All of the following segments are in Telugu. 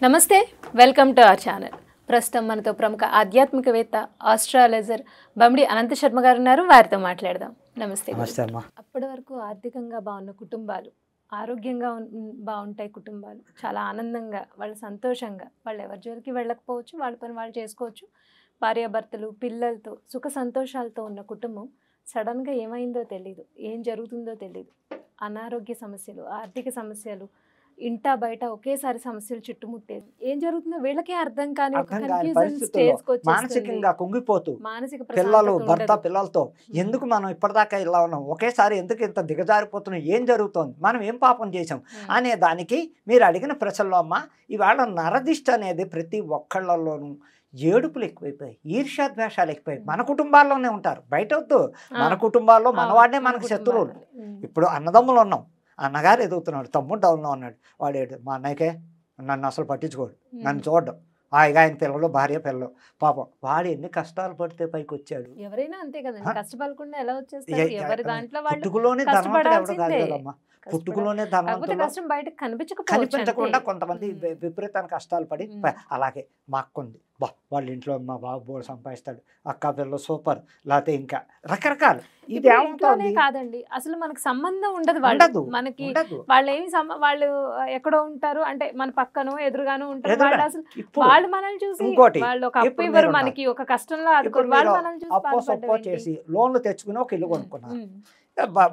నమస్తే వెల్కమ్ టు అవర్ ఛానల్. ప్రస్తుతం మనతో ప్రముఖ ఆధ్యాత్మికవేత్త ఆస్ట్రాలజర్ బమ్మిడి అనంత శర్మ గారు ఉన్నారు. వారితో మాట్లాడదాం. నమస్తే. అప్పటి వరకు ఆర్థికంగా బాగున్న కుటుంబాలు ఆరోగ్యంగా బాగుంటాయి. కుటుంబాలు చాలా ఆనందంగా, వాళ్ళు సంతోషంగా, వాళ్ళు ఎవరి జోలికి వెళ్ళకపోవచ్చు, వాళ్ళ పని వాళ్ళు చేసుకోవచ్చు. భార్యాభర్తలు పిల్లలతో సుఖ సంతోషాలతో ఉన్న కుటుంబం సడన్గా ఏమైందో తెలియదు, ఏం జరుగుతుందో తెలియదు. అనారోగ్య సమస్యలు, ఆర్థిక సమస్యలు, ఇంటా బయట ఒకేసారి సమస్యలు చుట్టుముట్టేది. ఏం జరుగుతుందో వీళ్ళకే అర్థం కాని మానసికంగా కుంగిపోతూ పిల్లలు భర్త పిల్లలతో ఎందుకు మనం ఇప్పటిదాకా ఇలా ఉన్నాం, ఒకేసారి ఎందుకు ఇంత దిగజారిపోతున్నాం, ఏం జరుగుతోంది, మనం ఏం పాపం చేసాం అనే దానికి మీరు అడిగిన ప్రశ్నలో అమ్మ, ఇవాళ నరదిష్టి అనేది ప్రతి ఒక్కళ్ళలోనూ ఏడుపులు ఎక్కువైపోయాయి, ఈర్ష్యాద్వేషాలు ఎక్కువైపోయి మన కుటుంబాల్లోనే ఉంటారు, బయట వద్దు, మన కుటుంబాల్లో మనవాడినే మనకు శత్రువులు. ఇప్పుడు అన్నదమ్ములు ఉన్నాం, అన్నగారు ఎదుగుతున్నాడు, తమ్ముడు డౌన్లో ఉన్నాడు, వాడు మా అన్నయ్యకే నన్ను అసలు పట్టించుకోడు, నన్ను చూడడం, హాయిగా ఆయన పిల్లలు భార్య పిల్లలు, పాపం వాడు ఎన్ని కష్టాలు పడితే పైకి వచ్చాడు. ఎవరైనా అంతే కదండి, కష్టపడకుండా ఎలా వచ్చేస్తారు? ఎవరి దాంట్లో పుట్టుకలోనే ధనవంతుడు ఎవరు కాదు కదమ్మా, పుట్టుకలోనే ధనవంతుడు కనిపించకుండా కొంతమంది విపరీతాన్ని కష్టాలు పడి అలాగే మా అక్క ఉంది, బా వాళ్ళ ఇంట్లో మా బాబు బోడు సంపాదిస్తాడు, అక్క పిల్లలు సూపర్, లేకపోతే ఇంకా రకరకాలు. ఇది ఏమవుతుంది కాదండి, అసలు మనకు సంబంధం ఉండదు, ఉండదు మనకి. వాళ్ళు ఏమి వాళ్ళు ఎక్కడో ఉంటారు అంటే మన పక్కనో ఎదురుగానో ఉంటారు. వాళ్ళు అసలు వాళ్ళు మనల్ని చూసి వాళ్ళు ఒక అప్పు ఇవ్వరు మనకి, ఒక కష్టంలో ఆదుకోరు. వాళ్ళు మనల్ని చూసి అప్పో చేసి లోన్లు తెచ్చుకుని ఒక ఇల్లు కొనుక్కున్నారు,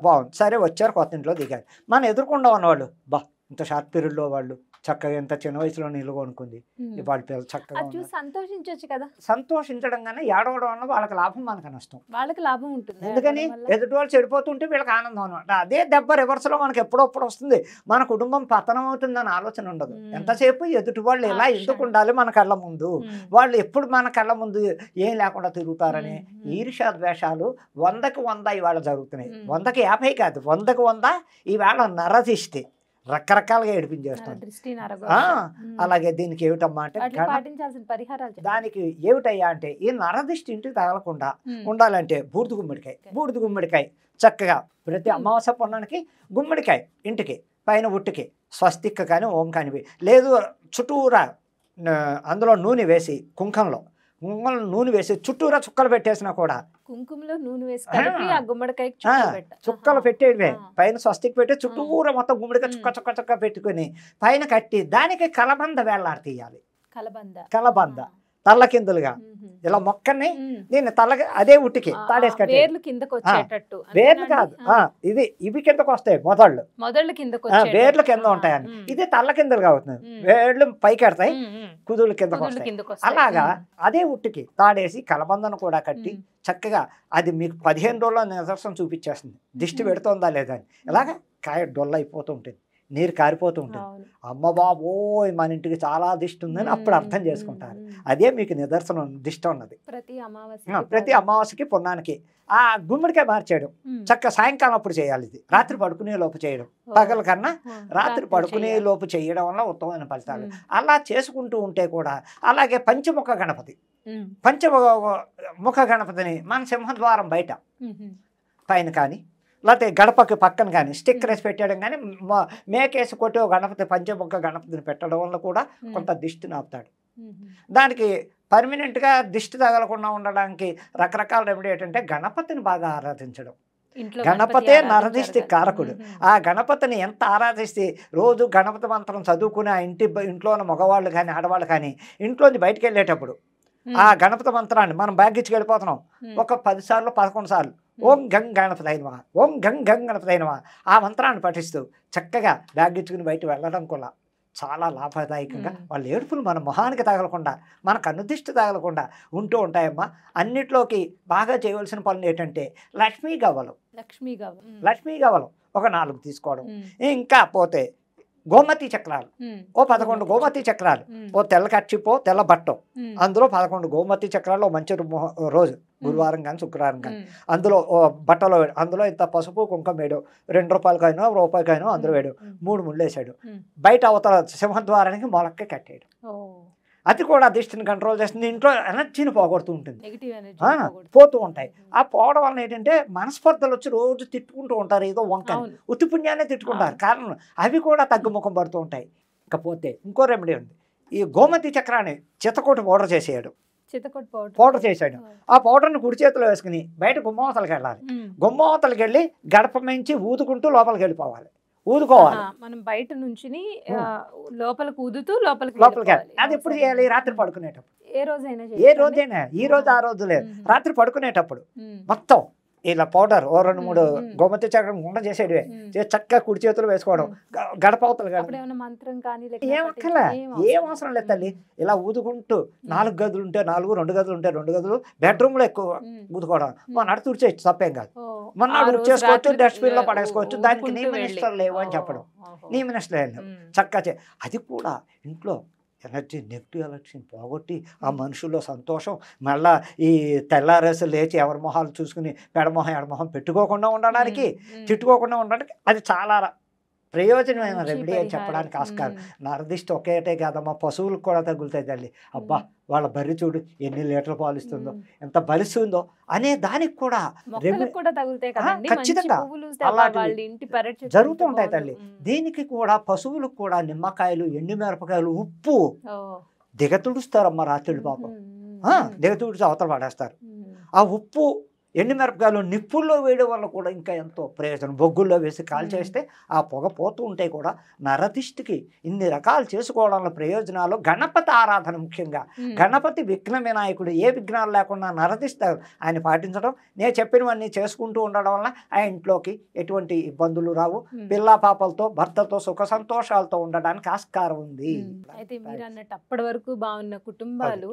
బాగుంది, సరే వచ్చారు, కొత్త ఇంట్లో దిగారు. మనం ఎదుర్కొండా ఉన్నవాళ్ళు, బా ఇంత షార్ట్ పీరియడ్లో వాళ్ళు చక్కగా ఎంత చిన్న వయసులో నీళ్ళు కొనుక్కుంది, వాళ్ళ పిల్లలు చక్కగా సంతోషించవచ్చు కదా. సంతోషించడం కానీ ఏడవడం వల్ల వాళ్ళకి లాభం, మనకు నష్టం. వాళ్ళకి లాభం ఉంటుంది, ఎందుకని ఎదుటి వాళ్ళు చెడిపోతుంటే వీళ్ళకి ఆనందం అనమాట. అదే దెబ్బ రివర్స్లో మనకి ఎప్పుడప్పుడు వస్తుంది, మన కుటుంబం పతనం అవుతుందని ఆలోచన ఉండదు. ఎంతసేపు ఎదుటి వాళ్ళు ఎలా ఎందుకు ఉండాలి మన కళ్ళ ముందు, వాళ్ళు ఎప్పుడు మన కళ్ళ ముందు ఏం లేకుండా తిరుగుతారని ఈర్ష్యాద్వేషాలు 100కి 100 ఇవాళ జరుగుతున్నాయి. 100కి 50 కాదు, 100కి 100 ఇవాళ నరదిష్టి రకరకాలుగా ఏడిపించేస్తుంది. అలాగే దీనికి ఏమిటమ్మా అంటే దానికి ఏమిటయ్యా అంటే ఈ నరదిష్టి ఇంటికి తగలకుండా ఉండాలంటే బూడిద గుమ్మడికాయ చక్కగా ప్రతి అమావాస్య పున్నానికి గుమ్మడికాయ ఇంటికి పైన ఉట్టికి స్వస్తిక్ కానీ ఓం కానివి లేదు, చుట్టూరా అందులో నూనె వేసి కుంకంలో నూనె వేసి చుట్టూరా చుక్కలు పెట్టేసినా కూడా, కుంకుమలో నూనె వేసి చుక్కలు పెట్టేవే పైన స్వస్తికి పెట్టి చుట్టూరా మొత్తం గుమ్మడికాయ చుక్క చుక్క చుక్క పెట్టుకుని పైన కట్టి దానికి కలబంద వేలాడతీయాలి. కలబంద తల్ల కిందులుగా ఇలా మొక్కని దీన్ని తల్లకి అదే ఉట్టికి తాడేసి కట్టి, వేర్లు కాదు ఇది, ఇవి కిందకు వస్తాయి వేర్లు కింద ఉంటాయని, ఇది తల్ల కిందలుగా అవుతుంది, వేర్లు పైకి ఎడతాయి, కుదుళ్ళు కిందకు వస్తాయి. అలాగా అదే ఉట్టికి తాడేసి కలబందను కూడా కట్టి చక్కగా అది మీకు 15 రోజుల్లో నిదర్శనం చూపించేస్తుంది, దిష్టి పెడుతుందా లేదా అని. ఇలాగా కాయ డొల్ల అయిపోతూ ఉంటుంది, నీరు కారిపోతూ ఉంటుంది. అమ్మ బాబోయ్ మన ఇంటికి చాలా దిష్టి ఉందని అప్పుడు అర్థం చేసుకుంటారు. అదే మీకు నిదర్శనం దిష్టి ఉన్నది. ప్రతి అమావాస్యకి పున్నానికి ఆ గుమ్మడికాయ మార్చేయడం చక్కగా సాయంకాలం అప్పుడు చేయాలి. ఇది రాత్రి పడుకునే లోపు చేయడం, పగల కన్నా రాత్రి పడుకునే లోపు చేయడం వల్ల ఉత్తమమైన ఫలితాలు. అలా చేసుకుంటూ ఉంటే కూడా అలాగే పంచముఖ గణపతిని మన సింహద్వారం బయట పైన కానీ లేకపోతే గడపకి పక్కన కానీ స్టిక్కర్ వేసి పెట్టడం కానీ మేకేసి కొట్టి గణపతి పంచముఖ గణపతిని పెట్టడం వల్ల కూడా కొంత దిష్టిని ఆపుతాడు. దానికి పర్మనెంట్గా దిష్టి తగలకుండా ఉండడానికి రకరకాల రెమెడీ ఏంటంటే గణపతిని బాగా ఆరాధించడం. గణపతే నరదిష్టి కారకుడు. ఆ గణపతిని ఎంత ఆరాధిస్తే రోజు గణపతి మంత్రం చదువుకుని ఆ ఇంట్లో ఉన్న మగవాళ్ళు కానీ ఆడవాళ్ళు కానీ ఇంట్లోంచి బయటకు వెళ్ళేటప్పుడు ఆ గణపతి మంత్రాన్ని మనం బ్యాగ్ ఇచ్చి వెళ్ళిపోతున్నాం, ఒక 10 సార్లు 11 సార్లు ఓం గంగ్ గణపతి అయినవా, ఓం గంగ్ గణపతి అయినవా ఆ మంత్రాన్ని పఠిస్తూ చక్కగా బ్యాగ్ ఇచ్చుకుని బయట వెళ్ళడం కూడా చాలా లాభదాయకంగా వాళ్ళ ఏడుపులు మన మొహానికి తగలకుండా మన కన్నుదిష్టి తగలకుండా ఉంటూ ఉంటాయమ్మా. అన్నిట్లోకి బాగా చేయవలసిన పనులు ఏంటంటే లక్ష్మీ గవ్వలు ఒక 4 తీసుకోవడం, ఇంకా పోతే గోమతి చక్రాలు ఓ 11 గోమతి చక్రాలు, ఓ తెల్ల కచ్చిపో తెల్ల బట్టో, అందులో 11 గోమతి చక్రాలు మంచి రోజు గురువారం కానీ శుక్రవారం కానీ అందులో బట్టలో అందులో ఇంత పసుపు కుంకుమ వేయడం, 2 రూపాయలకైనా రూపాయకైనా అందులో వేయడం, 3 ముళ్ళు వేసాడు, బయట అవతల సింహద్వారానికి మొలక్కే కట్టాడు. అది కూడా దిష్టిని కంట్రోల్ చేస్తుంది, ఇంట్లో ఎనర్జీని పోగొడుతూ ఉంటుంది, పోతూ ఉంటాయి. ఆ పోవడం వల్ల ఏంటంటే మనస్పర్ధలు వచ్చి రోజు తిట్టుకుంటూ ఉంటారు, ఏదో వంకని ఉత్తి పుణ్యాన్ని తిట్టుకుంటారు, కారణం అవి కూడా తగ్గుముఖం పడుతూ ఉంటాయి. ఇకపోతే ఇంకో రెమెడీ ఉంది, ఈ గోమతి చక్రాన్ని చిత్తకోటి పౌడర్ చేసేయాడు, చిత్తకొట్టు పౌడర్ చేశాడు. ఆ పౌడర్ని కుడి చేతిలో వేసుకుని బయట గుమ్మవతలకి వెళ్ళాలి. గుమ్మవతలకి వెళ్ళి గడప మించి ఊదుకుంటూ లోపలికి వెళ్ళిపోవాలి, ఊదుకోవాలి. మనం బయట నుంచి లోపలికి ఊదుతూ లోపలికి వెళ్ళాలి. అది ఎప్పుడు చేయాలి? రాత్రి పడుకునేటప్పుడు. ఏ రోజైనా, ఈ రోజు ఆ రోజు లేదు, రాత్రి పడుకునేటప్పుడు మొత్తం ఇలా పౌడర్ ఓ 2-3 గోమతి చక్రం గుండ చేసేటివే చక్కగా కుడి చేతులు వేసుకోవడం, గడపవతలు ఏమక్కర్లే, ఏం అవసరం లేదు తల్లి. ఇలా ఊదుకుంటూ 4 గదులు ఉంటే 4, 2 గదులు ఉంటే 2 గదులు, బెడ్రూమ్లో ఎక్కువ ఊదుకోవడం. నడు తుడిచేయచ్చు, తప్పేం కాదు. మొన్న చేసుకోవచ్చు, డస్ట్బిన్ లో పడేసుకోవచ్చు, దానికి నీ మినిస్టర్ లేవు అని చెప్పడం. నీ మినిస్టర్ లేదు, చక్కగా అది కూడా ఇంట్లో ఎనర్జీ, నెగిటివ్ ఎనర్జీని పోగొట్టి ఆ మనుషుల్లో సంతోషం, మళ్ళీ ఈ తెల్లారేసి లేచి ఎవరి మొహాలు చూసుకుని పెడమొహం ఎడమొహం పెట్టుకోకుండా ఉండడానికి, తిట్టుకోకుండా ఉండడానికి అది చాలా ప్రయోజనమైన రెమెడీ అని చెప్పడానికి ఆస్కారం. నరదిష్టి ఒకేటే కాదమ్మా, పశువులకు కూడా తగులుతాయి తల్లి. అబ్బా వాళ్ళ బర్రి చూడు ఎన్ని లీటర్లు పాలిస్తుందో, ఎంత బలిస్తుందో అనే దానికి కూడా ఖచ్చితంగా జరుగుతూ ఉంటాయి తల్లి. దీనికి కూడా పశువులకు కూడా నిమ్మకాయలు, ఎండుమిరపకాయలు, ఉప్పు దిగతుడుస్తారమ్మా రాత్రులు పాపం. దిగతుడిచి అవతల పడేస్తారు. ఆ ఉప్పు ఎండుమిరపకాయలు నిప్పుల్లో వేయడం వల్ల కూడా ఇంకా ఎంతో ప్రయోజనం. బొగ్గుల్లో వేసి కాల్చేస్తే ఆ పొగ పోతూ ఉంటే కూడా నరదిష్టికి ఇన్ని రకాలు చేసుకోవడంలో ప్రయోజనాలు. గణపతి ఆరాధన ముఖ్యంగా, గణపతి విఘ్న వినాయకుడు, ఏ విఘ్నాలు లేకుండా నరదిష్టి ఆయన పాటించడం, నేను చెప్పినవన్నీ చేసుకుంటూ ఉండడం వల్ల ఆ ఇంట్లోకి ఎటువంటి ఇబ్బందులు రావు. పిల్లా పాపలతో భర్తతో సుఖ సంతోషాలతో ఉండడానికి ఆస్కారం ఉంది. అయితే మీరు అన్నట్టు అప్పటి వరకు బాగున్న కుటుంబాలు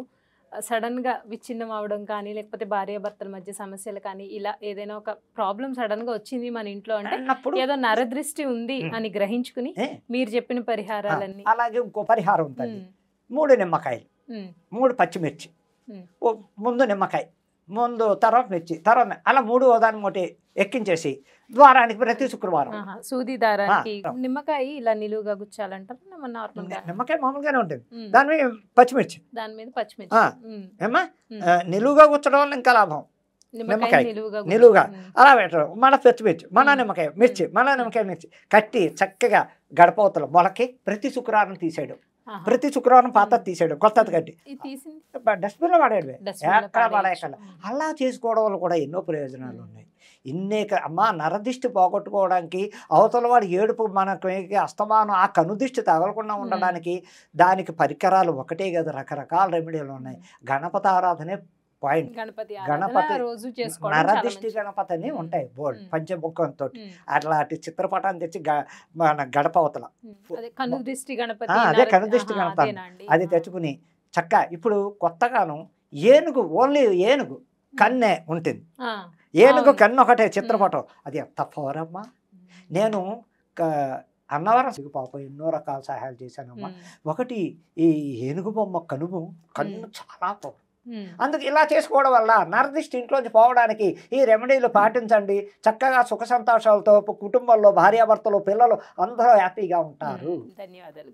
సడన్ గా విచ్ఛిన్నం అవడం కానీ, లేకపోతే భార్యాభర్తల మధ్య సమస్యలు కానీ, ఇలా ఏదైనా ఒక ప్రాబ్లం సడన్ గా వచ్చింది మన ఇంట్లో అంటే ఏదో నరదృష్టి ఉంది అని గ్రహించుకుని మీరు చెప్పిన పరిహారాలన్నీ. అలాగే ఇంకో పరిహారం ఉంటుంది. 3 నిమ్మకాయలు, 3 పచ్చిమిర్చి, ముందు నిమ్మకాయ, ముందు తర్వాత మిర్చి, తర్వాత అలా 3 దాని ఒకటి ఎక్కించేసి ద్వారానికి ప్రతి శుక్రవారం సూది దారానికి నిమ్మకాయ ఇలా నిలువుగా గుచ్చాలంటారు. నిమ్మకాయ మామూలుగానే ఉంటుంది, దాని మీద పచ్చిమిర్చి, దాని మీద పచ్చిమిర్చి ఏమా నిలువుగా గుచ్చడం వల్ల ఇంకా లాభం. నిమ్మకాయ నిలువుగా అలా పెట్టడం, మన పచ్చిమిర్చి, మన నిమ్మకాయ మిర్చి, మన నిమ్మకాయ మిర్చి కట్టి చక్కగా గడపవతల మొలకి ప్రతి శుక్రవారం తీసేయడం. ప్రతి శుక్రవారం పాత తీసాడు, కొత్తది కట్టి డస్ట్బిన్ లో పడేడు, ఎక్కడ పడేయాలి. అలా చేసుకోవడం వల్ల కూడా ఎన్నో ప్రయోజనాలు ఉన్నాయి. ఇన్నే అమ్మ నరదిష్టి పోగొట్టుకోవడానికి, అవతల వాడి ఏడుపు మనకి అస్తమానం ఆ కనుదిష్టి తగలకుండా ఉండడానికి దానికి పరికరాలు ఒకటే కదా, రకరకాల రెమెడీలు ఉన్నాయి. గణపతి ఆరాధనే పాయింట్. గణపతి నరదిష్టి గణపతి అని ఉంటాయి బోర్డు పంచముఖంతో, అట్లాంటి చిత్రపటాన్ని తెచ్చి మన గడపవతల అదే కనుదిష్టి గణపతి అది తెచ్చుకుని చక్క. ఇప్పుడు కొత్తగాను ఏనుగు, ఓన్లీ ఏనుగు కన్నే ఉంటుంది, ఏనుగు కన్ను ఒకటే చిత్రపటం. అది ఎంత పవరమ్మా. నేను అన్నవరం పాపం ఎన్నో రకాల సహాయాలు చేశానమ్మా. ఒకటి ఈ ఏనుగు బొమ్మ కన్ను చాలా పవర్. అందుకు ఇలా చేసుకోవడం వల్ల నరదిష్టి ఇంట్లోంచి పోవడానికి ఈ రెమెడీలు పాటించండి. చక్కగా సుఖ సంతోషాలతో కుటుంబంలో భార్యాభర్తలు పిల్లలు అందరూ హ్యాపీగా ఉంటారు. ధన్యవాదాలు.